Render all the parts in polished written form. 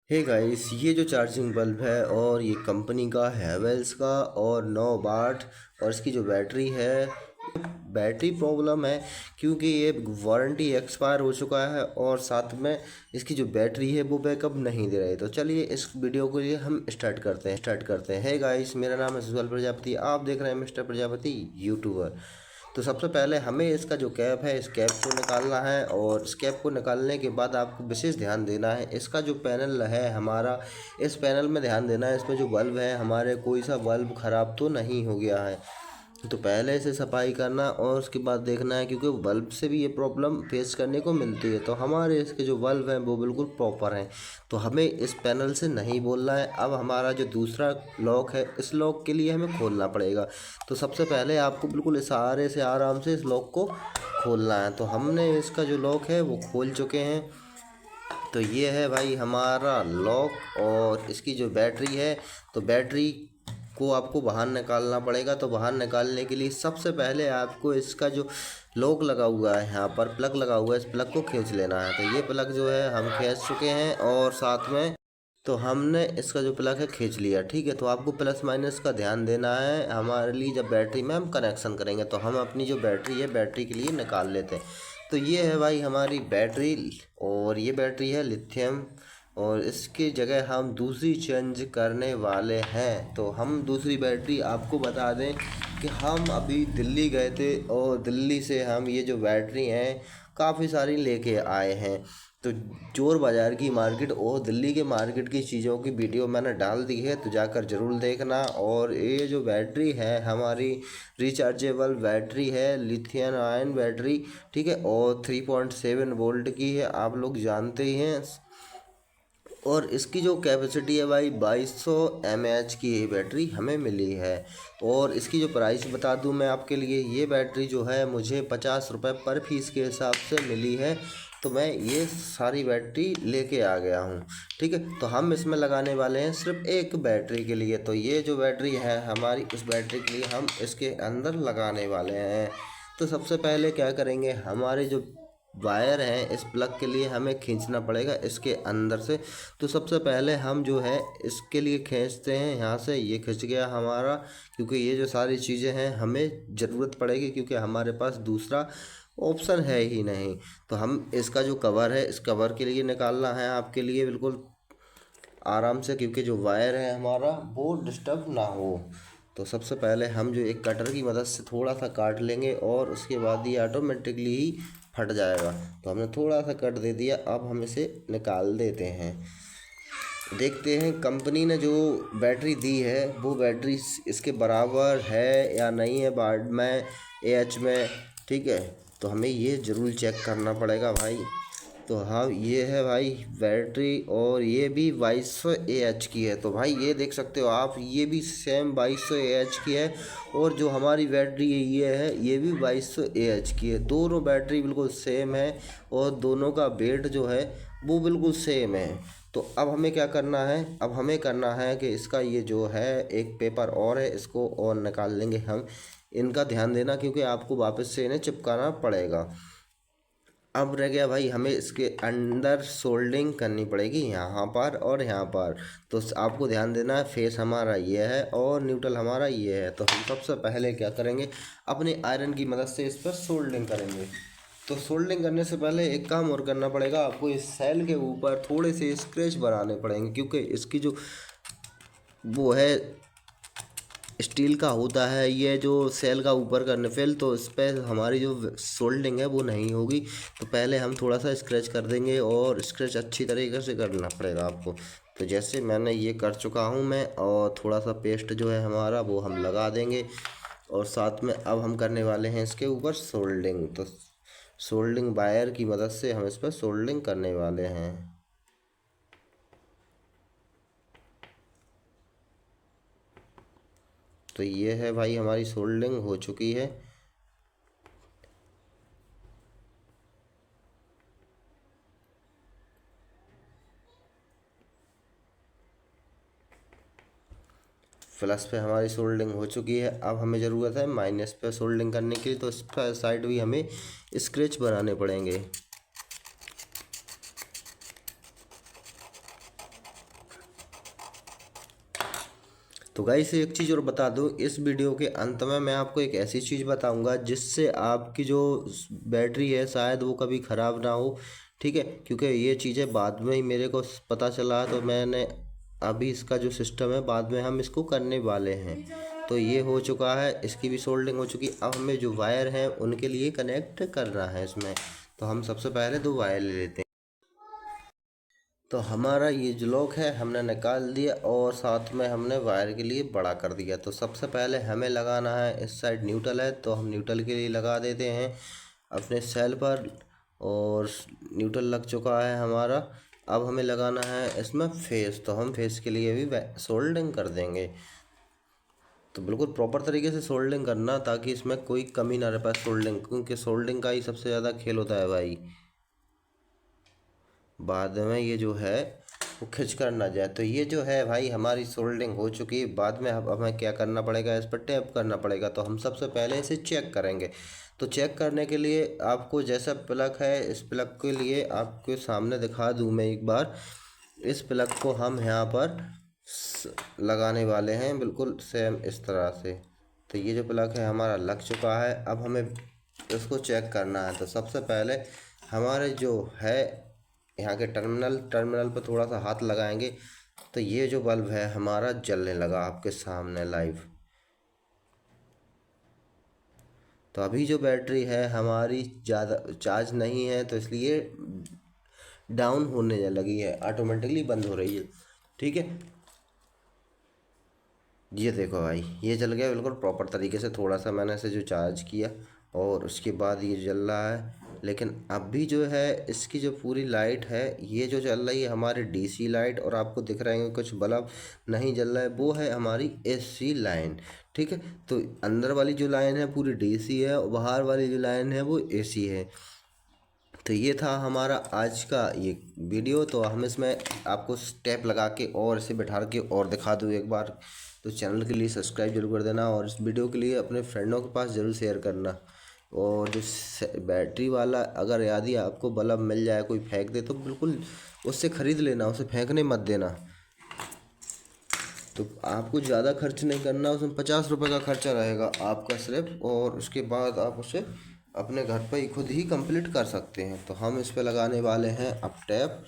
Hey guys, ये जो charging bulb है और ये कंपनी का हैवेल्स का और 9 वाट। और इसकी जो बैटरी है, बैटरी प्रॉब्लम है क्योंकि ये वारंटी एक्सपायर हो चुका है और साथ में इसकी जो बैटरी है वो बैकअप नहीं दे रही। तो चलिए इस वीडियो को लिए हम स्टार्ट करते हैं। हे गाइस, मेरा नाम है सुजल प्रजापति, आप देख रहे हैं मिस्टर प्रजापति यूट्यूबर। तो सबसे पहले हमें इसका जो कैप है, इस कैप को निकालना है और इस कैप को निकालने के बाद आपको विशेष ध्यान देना है इसका जो पैनल है हमारा, इस पैनल में ध्यान देना है। इसमें जो बल्ब है हमारे, कोई सा बल्ब ख़राब तो नहीं हो गया है। तो पहले इसे सफाई करना और उसके बाद देखना है, क्योंकि बल्ब से भी ये प्रॉब्लम फेस करने को मिलती है। तो हमारे इसके जो बल्ब हैं वो बिल्कुल प्रॉपर हैं, तो हमें इस पैनल से नहीं बोलना है। अब हमारा जो दूसरा लॉक है, इस लॉक के लिए हमें खोलना पड़ेगा। तो सबसे पहले आपको बिल्कुल इशारे से आराम से इस लॉक को खोलना है। तो हमने इसका जो लॉक है वो खोल चुके हैं। तो ये है भाई हमारा लॉक और इसकी जो बैटरी है, तो बैटरी को आपको बाहर निकालना पड़ेगा। तो बाहर निकालने के लिए सबसे पहले आपको इसका जो लॉक लगा हुआ है, यहाँ पर प्लग लगा हुआ है, इस प्लग को खींच लेना है। तो ये प्लग जो है हम खींच चुके हैं और साथ में तो हमने इसका जो प्लग है खींच लिया। ठीक है, तो आपको प्लस माइनस का ध्यान देना है। हमारे लिए जब बैटरी में हम कनेक्शन करेंगे तो हम अपनी जो बैटरी है, बैटरी के लिए निकाल लेते हैं। तो ये है भाई हमारी बैटरी और ये बैटरी है लिथियम, और इसकी जगह हम दूसरी चेंज करने वाले हैं। तो हम दूसरी बैटरी आपको बता दें कि हम अभी दिल्ली गए थे और दिल्ली से हम ये जो बैटरी हैं काफ़ी सारी लेके आए हैं। तो चोर बाज़ार की मार्केट और दिल्ली के मार्केट की चीज़ों की वीडियो मैंने डाल दी है, तो जाकर ज़रूर देखना। और ये जो बैटरी है हमारी रिचार्जेबल बैटरी है, लिथियम आयन बैटरी, ठीक है, और 3.7 वोल्ट की है, आप लोग जानते ही हैं। और इसकी जो कैपेसिटी है भाई 2200 mAh की ये बैटरी हमें मिली है। और इसकी जो प्राइस बता दूं मैं आपके लिए, ये बैटरी जो है मुझे 50 रुपये पर पीस के हिसाब से मिली है। तो मैं ये सारी बैटरी लेके आ गया हूँ। ठीक है, तो हम इसमें लगाने वाले हैं सिर्फ एक बैटरी के लिए। तो ये जो बैटरी है हमारी, उस बैटरी के लिए हम इसके अंदर लगाने वाले हैं। तो सबसे पहले क्या करेंगे, हमारे जो वायर है इस प्लग के लिए हमें खींचना पड़ेगा इसके अंदर से। तो सबसे पहले हम जो है इसके लिए खींचते हैं यहाँ से, ये खिंच गया हमारा, क्योंकि ये जो सारी चीज़ें हैं हमें ज़रूरत पड़ेगी, क्योंकि हमारे पास दूसरा ऑप्शन है ही नहीं। तो हम इसका जो कवर है, इस कवर के लिए निकालना है आपके लिए बिल्कुल आराम से, क्योंकि जो वायर है हमारा वो डिस्टर्ब ना हो। तो सबसे पहले हम जो एक कटर की मदद से थोड़ा सा काट लेंगे और उसके बाद ये ऑटोमेटिकली ही फट जाएगा। तो हमने थोड़ा सा कट दे दिया, अब हम इसे निकाल देते हैं। देखते हैं कंपनी ने जो बैटरी दी है वो बैटरी इसके बराबर है या नहीं है बाद में एच में। ठीक है, तो हमें ये ज़रूर चेक करना पड़ेगा भाई। तो हाँ, ये है भाई बैटरी और ये भी 2200 AH की है। तो भाई ये देख सकते हो आप, ये भी सेम 2200 AH की है और जो हमारी बैटरी है ये है, ये भी 2200 AH की है। दोनों बैटरी बिल्कुल सेम है और दोनों का वेट जो है वो बिल्कुल सेम है। तो अब हमें क्या करना है, अब हमें करना है कि इसका ये जो है एक पेपर और है, इसको और निकाल लेंगे हम। इनका ध्यान देना क्योंकि आपको वापस से इन्हें चिपकाना पड़ेगा। अब रह गया भाई, हमें इसके अंदर सोल्डिंग करनी पड़ेगी यहाँ पर और यहाँ पर। तो आपको ध्यान देना है, फेस हमारा ये है और न्यूट्रल हमारा ये है। तो हम सबसे पहले क्या करेंगे, अपने आयरन की मदद से इस पर सोल्डिंग करेंगे। तो सोल्डिंग करने से पहले एक काम और करना पड़ेगा आपको, इस सेल के ऊपर थोड़े से स्क्रैच बनाने पड़ेंगे, क्योंकि इसकी जो वो है स्टील का होता है ये जो सेल का ऊपर का निफेल, तो इस पर हमारी जो सोल्डिंग है वो नहीं होगी। तो पहले हम थोड़ा सा स्क्रैच कर देंगे और स्क्रैच अच्छी तरीके से करना पड़ेगा आपको। तो जैसे मैंने ये कर चुका हूँ मैं, और थोड़ा सा पेस्ट जो है हमारा वो हम लगा देंगे। और साथ में अब हम करने वाले हैं इसके ऊपर सोल्डिंग। तो सोल्डिंग वायर की मदद से हम इस पर सोल्डिंग करने वाले हैं। तो ये है भाई, हमारी सोल्डिंग हो चुकी है। प्लस पे हमारी सोल्डिंग हो चुकी है। अब हमें ज़रूरत है माइनस पे सोल्डिंग करने के लिए, तो इस पर साइड भी हमें स्क्रैच बनाने पड़ेंगे। तो गाइस एक चीज़ और बता दूं, इस वीडियो के अंत में मैं आपको एक ऐसी चीज़ बताऊंगा जिससे आपकी जो बैटरी है शायद वो कभी ख़राब ना हो। ठीक है, क्योंकि ये चीज़ें बाद में ही मेरे को पता चला, तो मैंने अभी इसका जो सिस्टम है बाद में हम इसको करने वाले हैं। तो ये हो चुका है, इसकी भी सोल्डिंग हो चुकी। अब हमें जो वायर हैं उनके लिए कनेक्ट करना है इसमें। तो हम सबसे पहले दो वायर ले लेते हैं। तो हमारा ये जो लॉक है हमने निकाल दिया और साथ में हमने वायर के लिए बड़ा कर दिया। तो सबसे पहले हमें लगाना है, इस साइड न्यूट्रल है तो हम न्यूट्रल के लिए लगा देते हैं अपने सेल पर। और न्यूट्रल लग चुका है हमारा। अब हमें लगाना है इसमें फेस, तो हम फेस के लिए भी सोल्डिंग कर देंगे। तो बिल्कुल प्रॉपर तरीके से सोल्डिंग करना ताकि इसमें कोई कमी ना रह पाए सोल्डिंग, क्योंकि सोल्डिंग का ही सबसे ज़्यादा खेल होता है भाई। बाद में ये जो है वो खिंच कर ना जाए। तो ये जो है भाई हमारी सोल्डिंग हो चुकी है। बाद में अब हमें क्या करना पड़ेगा, इस पर टैप करना पड़ेगा। तो हम सबसे पहले इसे चेक करेंगे। तो चेक करने के लिए आपको जैसा प्लग है, इस प्लग के लिए आपके सामने दिखा दूँ मैं एक बार। इस प्लग को हम यहाँ पर लगाने वाले हैं बिल्कुल सेम इस तरह से। तो ये जो प्लग है हमारा लग चुका है। अब हमें इसको चेक करना है। तो सबसे पहले हमारे जो है यहाँ के टर्मिनल पर थोड़ा सा हाथ लगाएंगे तो ये जो बल्ब है हमारा जलने लगा आपके सामने लाइव। तो अभी जो बैटरी है हमारी ज़्यादा चार्ज नहीं है, तो इसलिए डाउन होने लगी है, ऑटोमेटिकली बंद हो रही है। ठीक है, ये देखो भाई ये जल गया बिल्कुल प्रॉपर तरीके से। थोड़ा सा मैंने इसे जो चार्ज किया और उसके बाद ये जल रहा है। लेकिन अभी जो है इसकी जो पूरी लाइट है ये जो चल रही है हमारी डीसी लाइट, और आपको दिख रहे हैं कुछ बल्ब नहीं जल रहा है, वो है हमारी एसी लाइन। ठीक है, तो अंदर वाली जो लाइन है पूरी डीसी है और बाहर वाली जो लाइन है वो एसी है। तो ये था हमारा आज का ये वीडियो। तो हम इसमें आपको स्टेप लगा के और इसे बैठा के और दिखा दूँ एक बार। तो चैनल के लिए सब्सक्राइब जरूर कर देना और इस वीडियो के लिए अपने फ्रेंडों के पास ज़रूर शेयर करना। और जो बैटरी वाला अगर यदि आपको बल्ब मिल जाए कोई फेंक दे तो बिल्कुल उससे ख़रीद लेना, उसे फेंकने मत देना। तो आपको ज़्यादा खर्च नहीं करना, उसमें 50 रुपये का खर्चा रहेगा आपका सिर्फ, और उसके बाद आप उसे अपने घर पर ही खुद ही कंप्लीट कर सकते हैं। तो हम इस पे लगाने वाले हैं अब टैप।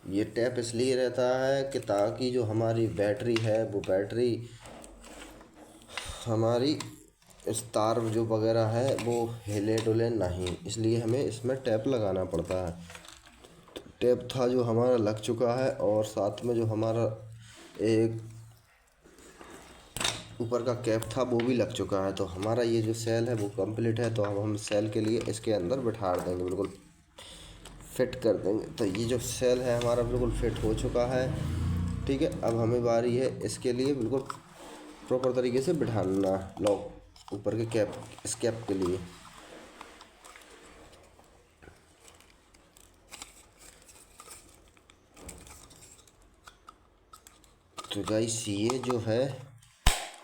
ये टैप इसलिए रहता है कि ताकि जो हमारी बैटरी है वो बैटरी हमारी इस तार जो वगैरह है वो हिले डुले नहीं, इसलिए हमें इसमें टैप लगाना पड़ता है। टैप था जो हमारा लग चुका है और साथ में जो हमारा एक ऊपर का कैप था वो भी लग चुका है। तो हमारा ये जो सेल है वो कंप्लीट है। तो अब हम सेल के लिए इसके अंदर बिठा देंगे, बिल्कुल फिट कर देंगे। तो ये जो सेल है हमारा बिल्कुल फिट हो चुका है। ठीक है, अब हमें बारी है इसके लिए बिल्कुल प्रॉपर तरीके से बिठाना लॉक ऊपर के कैप, इस कैप के लिए। तो गाइस ये जो है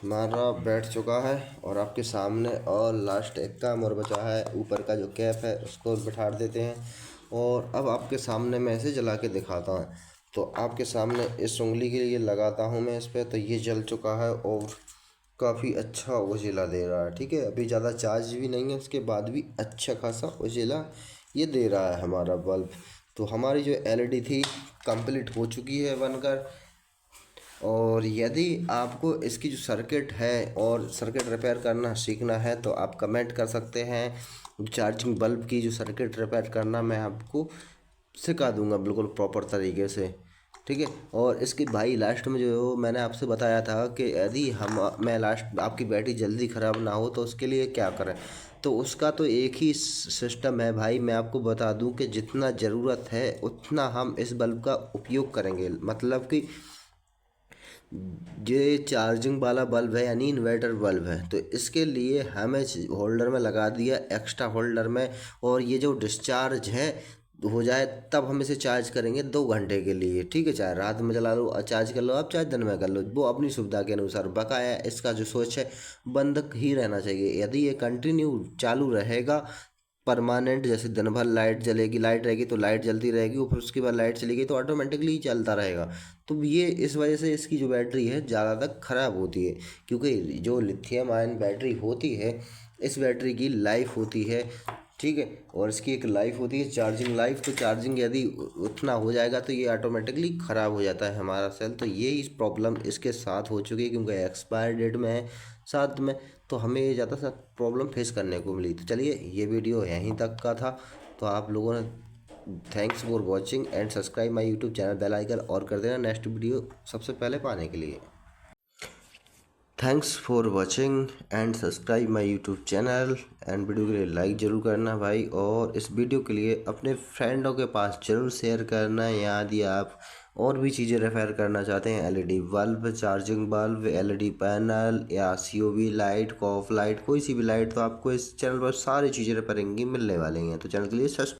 हमारा बैठ चुका है और आपके सामने, और लास्ट एक काम और बचा है, ऊपर का जो कैप है उसको बिठा देते हैं। और अब आपके सामने मैं इसे जला के दिखाता हूँ। तो आपके सामने इस उंगली के लिए लगाता हूँ मैं इस पर, तो ये जल चुका है और काफ़ी अच्छा उजाला दे रहा है। ठीक है, अभी ज़्यादा चार्ज भी नहीं है, उसके बाद भी अच्छा खासा उजाला ये दे रहा है हमारा बल्ब। तो हमारी जो एलईडी थी कंप्लीट हो चुकी है बनकर। और यदि आपको इसकी जो सर्किट है और सर्किट रिपेयर करना सीखना है तो आप कमेंट कर सकते हैं। चार्जिंग बल्ब की जो सर्किट रिपेयर करना मैं आपको सिखा दूंगा बिल्कुल प्रॉपर तरीके से। ठीक है, और इसकी भाई लास्ट में जो मैंने आपसे बताया था कि यदि हम मैं लास्ट आपकी बैटरी जल्दी ख़राब ना हो तो उसके लिए क्या करें। तो उसका तो एक ही सिस्टम है भाई, मैं आपको बता दूं कि जितना ज़रूरत है उतना हम इस बल्ब का उपयोग करेंगे। मतलब कि ये चार्जिंग वाला बल्ब है यानी इन्वर्टर बल्ब है, तो इसके लिए हमें होल्डर में लगा दिया, एक्स्ट्रा होल्डर में। और ये जो डिस्चार्ज है हो जाए तब हम इसे चार्ज करेंगे 2 घंटे के लिए, ठीक है। चाहे रात में चला लो चार्ज कर लो आप, चाहे दिन में कर लो, वो अपनी सुविधा के अनुसार। बकाया इसका जो स्विच है बंद ही रहना चाहिए। यदि ये कंटिन्यू चालू रहेगा परमानेंट, जैसे दिन भर लाइट जलेगी, लाइट रहेगी तो लाइट जलती रहेगी, और फिर उसके बाद लाइट चली गई तो ऑटोमेटिकली चलता रहेगा। तो ये इस वजह से इसकी जो बैटरी है ज़्यादा तक ख़राब होती है, क्योंकि जो लिथियम आयन बैटरी होती है इस बैटरी की लाइफ होती है, ठीक है। और इसकी एक लाइफ होती है चार्जिंग लाइफ। तो चार्जिंग यदि उतना हो जाएगा तो ये ऑटोमेटिकली ख़राब हो जाता है हमारा सेल। तो ये इस प्रॉब्लम इसके साथ हो चुकी है, क्योंकि एक्सपायर डेट में है साथ में, तो हमें ये ज़्यादा सा प्रॉब्लम फेस करने को मिली। तो चलिए ये वीडियो यहीं तक का था। तो आप लोगों ने thanks for watching and subscribe my YouTube channel, bell icon और कर देना नेक्स्ट वीडियो सबसे पहले पाने के लिए। Thanks for watching and subscribe my YouTube channel, and video के लिए लाइक ज़रूर करना भाई, और इस वीडियो के लिए अपने फ्रेंडों के पास ज़रूर शेयर करना। यदि आप और भी चीज़ें रेफर करना चाहते हैं, LED bulb, charging bulb, LED panel या सीओवी लाइट, कॉफ लाइट, कोई सी भी लाइट, तो आपको इस चैनल पर सारी चीज़ें रेफरिंग की मिलने वाली हैं। तो चैनल के लिए